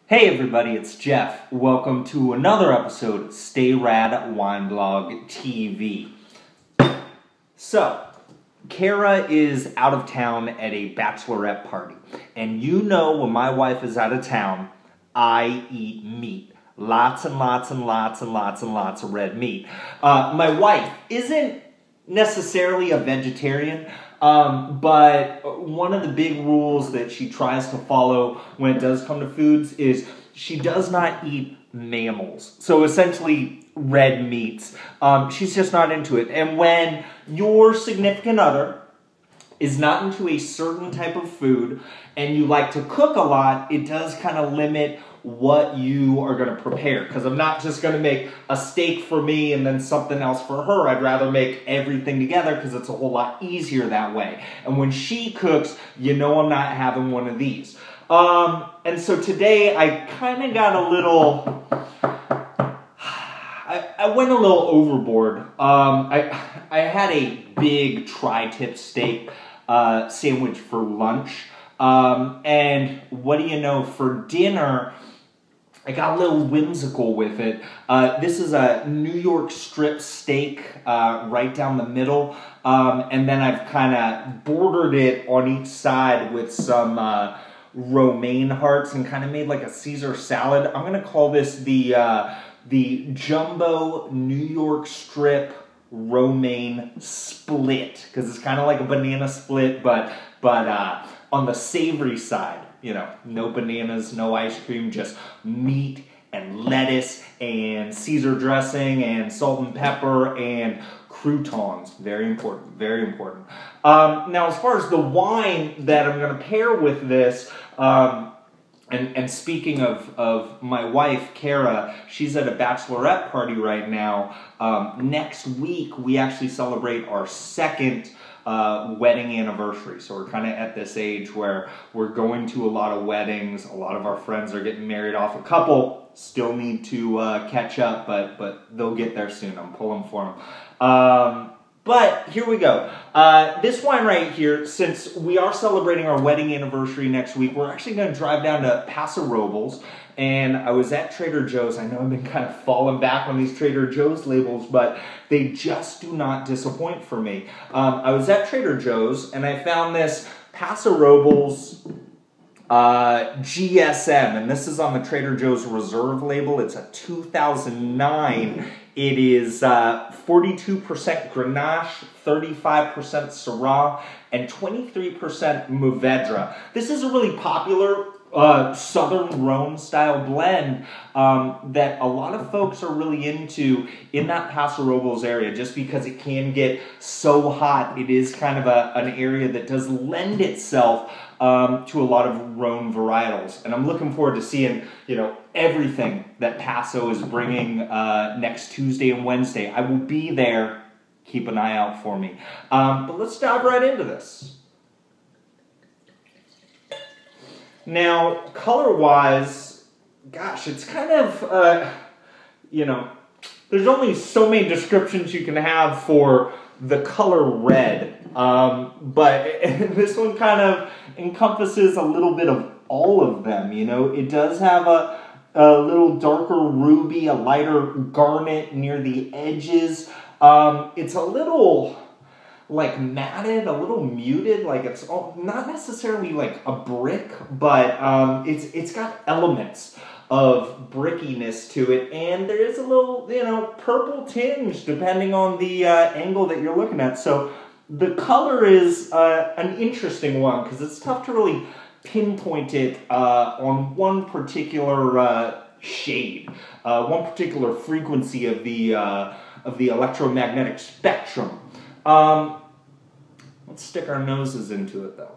Hey everybody, it's Jeff. Welcome to another episode of Stay Rad Wine Blog TV. So, Kara is out of town at a bachelorette party. And you know when my wife is out of town, I eat meat. Lots and lots and lots and lots and lots of red meat. My wife isn't necessarily a vegetarian, but one of the big rules that she tries to follow when it does come to foods is she does not eat mammals. So essentially red meats. She's just not into it. And when your significant other is not into a certain type of food and you like to cook a lot, it does kind of limit what you are going to prepare. Because I'm not just going to make a steak for me and then something else for her. I'd rather make everything together because it's a whole lot easier that way. And when she cooks, you know I'm not having one of these. And so today I kind of got a little... I went a little overboard. I had a big tri-tip steak sandwich for lunch. And what do you know, for dinner, I got a little whimsical with it. This is a New York strip steak right down the middle. And then I've kind of bordered it on each side with some romaine hearts and kind of made like a Caesar salad. I'm going to call this the jumbo New York strip romaine split, because it's kind of like a banana split, but on the savory side. You know, no bananas, no ice cream, just meat and lettuce and Caesar dressing and salt and pepper and croutons. Very important, very important. Now, as far as the wine that I'm going to pair with this, and speaking of my wife, Kara, she's at a bachelorette party right now. Next week, we actually celebrate our second wedding anniversary. So we're kind of at this age where we're going to a lot of weddings. A lot of our friends are getting married off. A couple still need to catch up, but they'll get there soon. I'm pulling for them. But here we go. This wine right here, since we are celebrating our wedding anniversary next week, we're actually going to drive down to Paso Robles. And I was at Trader Joe's. I know I've been kind of falling back on these Trader Joe's labels, but they just do not disappoint for me. I was at Trader Joe's and I found this Paso Robles GSM, and this is on the Trader Joe's Reserve label. It's a 2009. It is 42% Grenache, 35% Syrah, and 23% Mourvedre. This is a really popular Southern Rhone style blend that a lot of folks are really into in that Paso Robles area, just because it can get so hot. It is kind of an area that does lend itself to a lot of Rhone varietals. And I'm looking forward to seeing, you know, everything that Paso is bringing next Tuesday and Wednesday. I will be there. Keep an eye out for me. But let's dive right into this. Now, color-wise, gosh, it's kind of, you know, there's only so many descriptions you can have for the color red, but this one kind of encompasses a little bit of all of them, you know. It does have a little darker ruby, a lighter garnet near the edges. It's a little like matted, a little muted, like it's not necessarily like a brick, but it's got elements of brickiness to it, and there is a little, you know, purple tinge depending on the angle that you're looking at. So the color is an interesting one because it's tough to really pinpoint it on one particular shade, one particular frequency of the electromagnetic spectrum. Let's stick our noses into it though.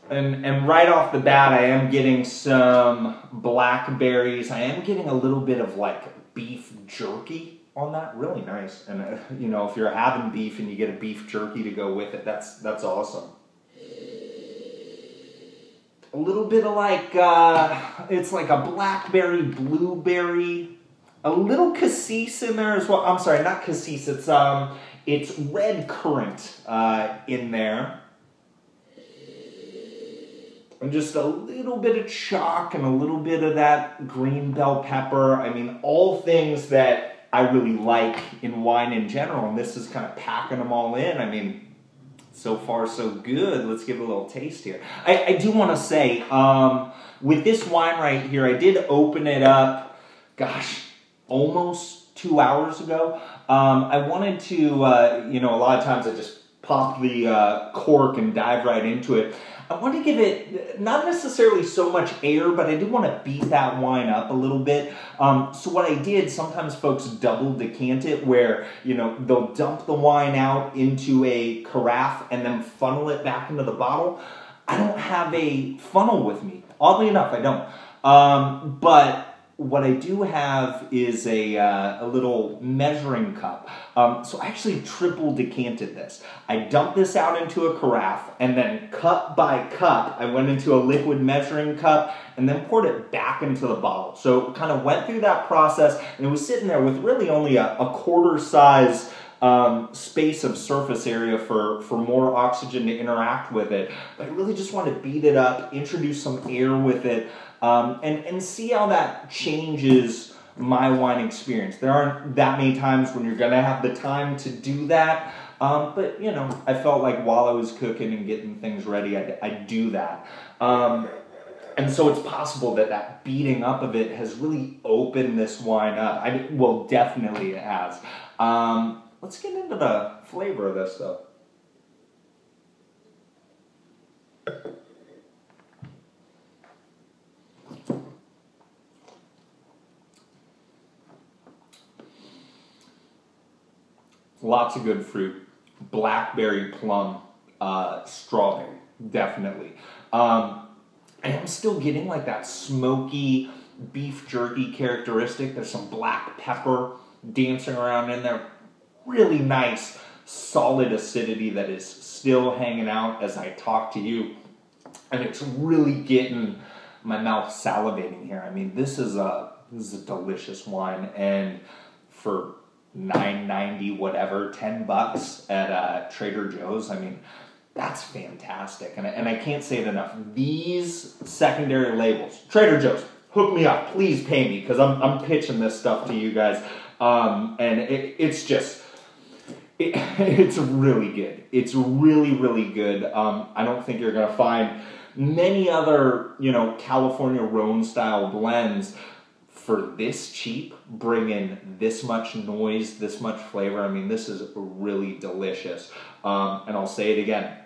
And right off the bat, I am getting some blackberries. I am getting a little bit of like beef jerky on that. Really nice. And you know, if you're having beef and you get a beef jerky to go with it, that's awesome. A little bit of like, it's like a blackberry, blueberry, a little cassis in there as well. I'm sorry, not cassis. It's red currant in there. and just a little bit of chalk and a little bit of that green bell pepper. I mean, all things that I really like in wine in general, and this is kind of packing them all in. I mean, so far so good. Let's give it a little taste here. I do want to say, with this wine right here, I did open it up, gosh, almost 2 hours ago. I wanted to, you know, a lot of times I just pop the cork and dive right into it. I want to give it not necessarily so much air, but I do want to beat that wine up a little bit. So what I did, sometimes folks double decant it where, you know, they'll dump the wine out into a carafe and then funnel it back into the bottle. I don't have a funnel with me. Oddly enough, I don't. But what I do have is a little measuring cup. So I actually triple decanted this. I dumped this out into a carafe, and then cup by cup, I went into a liquid measuring cup and then poured it back into the bottle. So kind of went through that process, and it was sitting there with really only a quarter size space of surface area for more oxygen to interact with it. But I really just want to beat it up, introduce some air with it, and see how that changes my wine experience. There aren't that many times when you're going to have the time to do that, but, you know, I felt like while I was cooking and getting things ready, I'd do that. And so it's possible that that beating up of it has really opened this wine up. Well, definitely it has. Let's get into the flavor of this, though. Lots of good fruit. Blackberry, plum, strawberry, definitely. And I'm still getting like that smoky beef jerky characteristic. There's some black pepper dancing around in there. Really nice, solid acidity that is still hanging out as I talk to you. And it's really getting my mouth salivating here. I mean, this is a delicious wine, and for $9.90 whatever, $10 at Trader Joe's, I mean, that's fantastic. And I can't say it enough. These secondary labels, Trader Joe's, hook me up, please pay me, because I'm pitching this stuff to you guys. And it's just, it's really good. It's really, really good. I don't think you're going to find many other, you know, California Rhone style blends for this cheap, bring in this much noise, this much flavor. I mean, this is really delicious. And I'll say it again.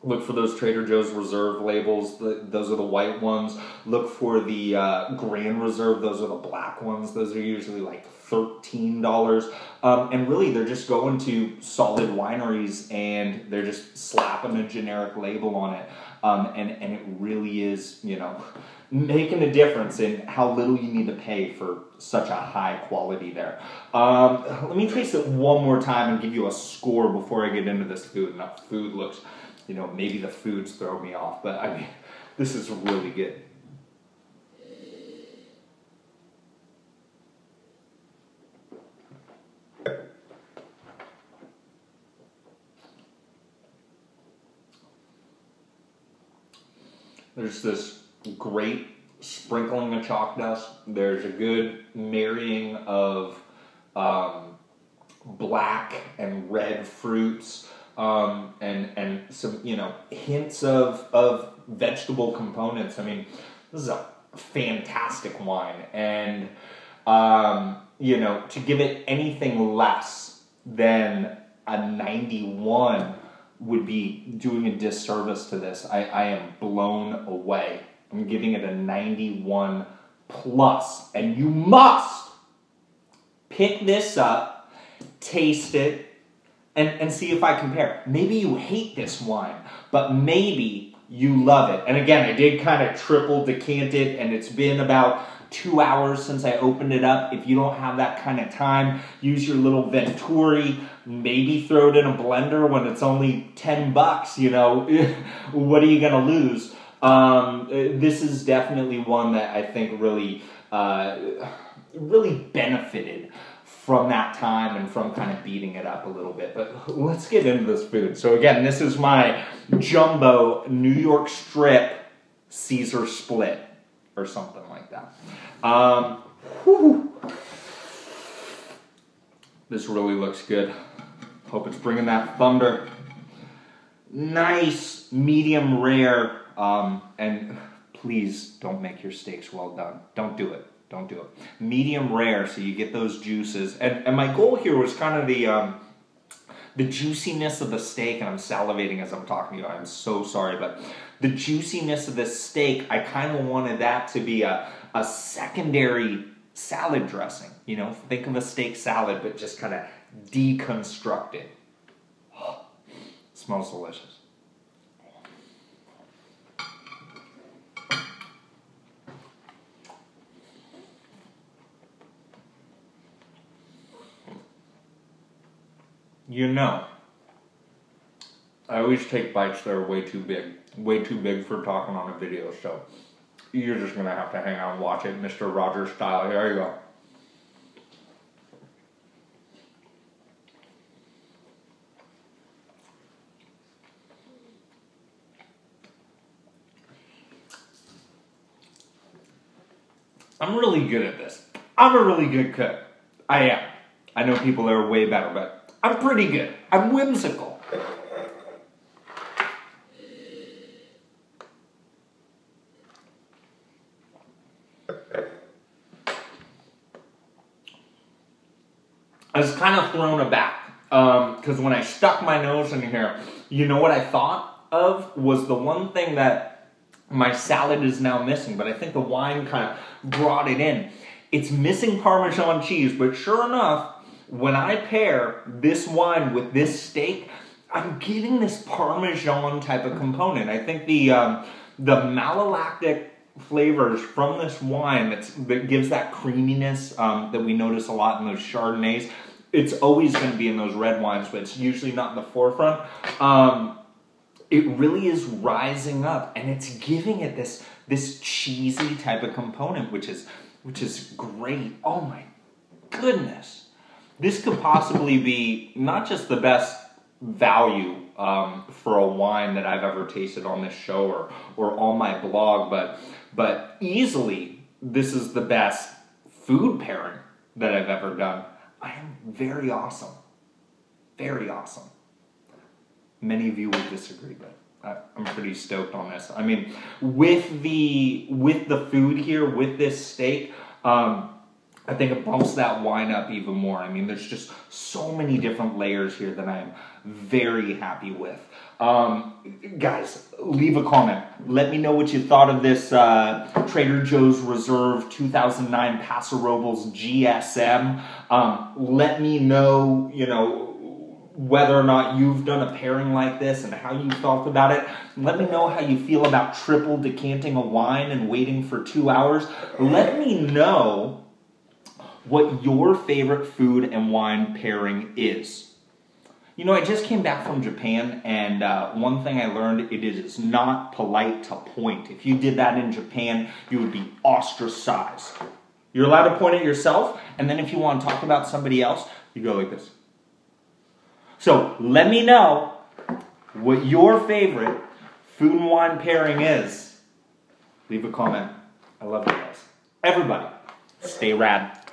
Look for those Trader Joe's Reserve labels. Those are the white ones. Look for the Grand Reserve. Those are the black ones. Those are usually like $13. And really, they're just going to solid wineries and they're just slapping a generic label on it. And it really is, you know, making a difference in how little you need to pay for such a high quality there. Let me taste it one more time and give you a score before I get into this food. Now, food looks, you know, maybe the foods throw me off, but I mean, this is really good. There's this great sprinkling of chalk dust. There's a good marrying of black and red fruits, and some, you know, hints of vegetable components. I mean, this is a fantastic wine, and you know, to give it anything less than a 91 would be doing a disservice to this. I am blown away. I'm giving it a 91 plus, and you must pick this up, taste it, and see if I compare. Maybe you hate this wine, but maybe you love it. And again, I did kind of triple decant it, and it's been about 2 hours since I opened it up. If you don't have that kind of time, use your little Venturi, maybe throw it in a blender when it's only $10, you know, what are you gonna lose? This is definitely one that I think really, really benefited from that time and from kind of beating it up a little bit. But let's get into this food. So again, this is my jumbo New York strip Caesar split or something like that. Whew. This really looks good. Hope it's bringing that thunder. Nice, medium rare, and please don't make your steaks well done. Don't do it. Don't do it. Medium rare, so you get those juices. And my goal here was kind of the juiciness of the steak, and I'm salivating as I'm talking to you. I'm so sorry, but the juiciness of this steak, I kind of wanted that to be a secondary salad dressing. You know, think of a steak salad, but just kind of deconstruct it. Oh, smells delicious. You know, I always take bites that are way too big for talking on a video, so you're just going to have to hang out and watch it, Mr. Rogers style. Here you go. I'm really good at this. I'm a really good cook. I am. I know people that are way better, but I'm pretty good. I'm whimsical. I was kind of thrown aback because when I stuck my nose in here, you know what I thought of was the one thing that my salad is now missing, but I think the wine kind of brought it in. It's missing Parmesan cheese, but sure enough, when I pair this wine with this steak, I'm getting this Parmesan type of component. I think the malolactic flavors from this wine that gives that creaminess that we notice a lot in those Chardonnays. It's always going to be in those red wines, but it's usually not in the forefront. It really is rising up, and it's giving it this cheesy type of component, which is great. Oh my goodness. This could possibly be not just the best value for a wine that I've ever tasted on this show or on my blog, but easily this is the best food pairing that I've ever done. I am very awesome. Very awesome. Many of you will disagree, but I'm pretty stoked on this. I mean, with the food here, with this steak, I think it bumps that wine up even more. I mean, there's just so many different layers here that I'm very happy with. Guys, leave a comment. Let me know what you thought of this Trader Joe's Reserve 2009 Paso Robles GSM. Let me know, you know, whether or not you've done a pairing like this and how you felt about it. Let me know how you feel about triple decanting a wine and waiting for 2 hours. Let me know what your favorite food and wine pairing is. You know, I just came back from Japan, and one thing I learned, it is not polite to point. If you did that in Japan, you would be ostracized. You're allowed to point at yourself, and then if you want to talk about somebody else, you go like this. So let me know what your favorite food and wine pairing is. Leave a comment. I love you guys. Everybody, stay rad.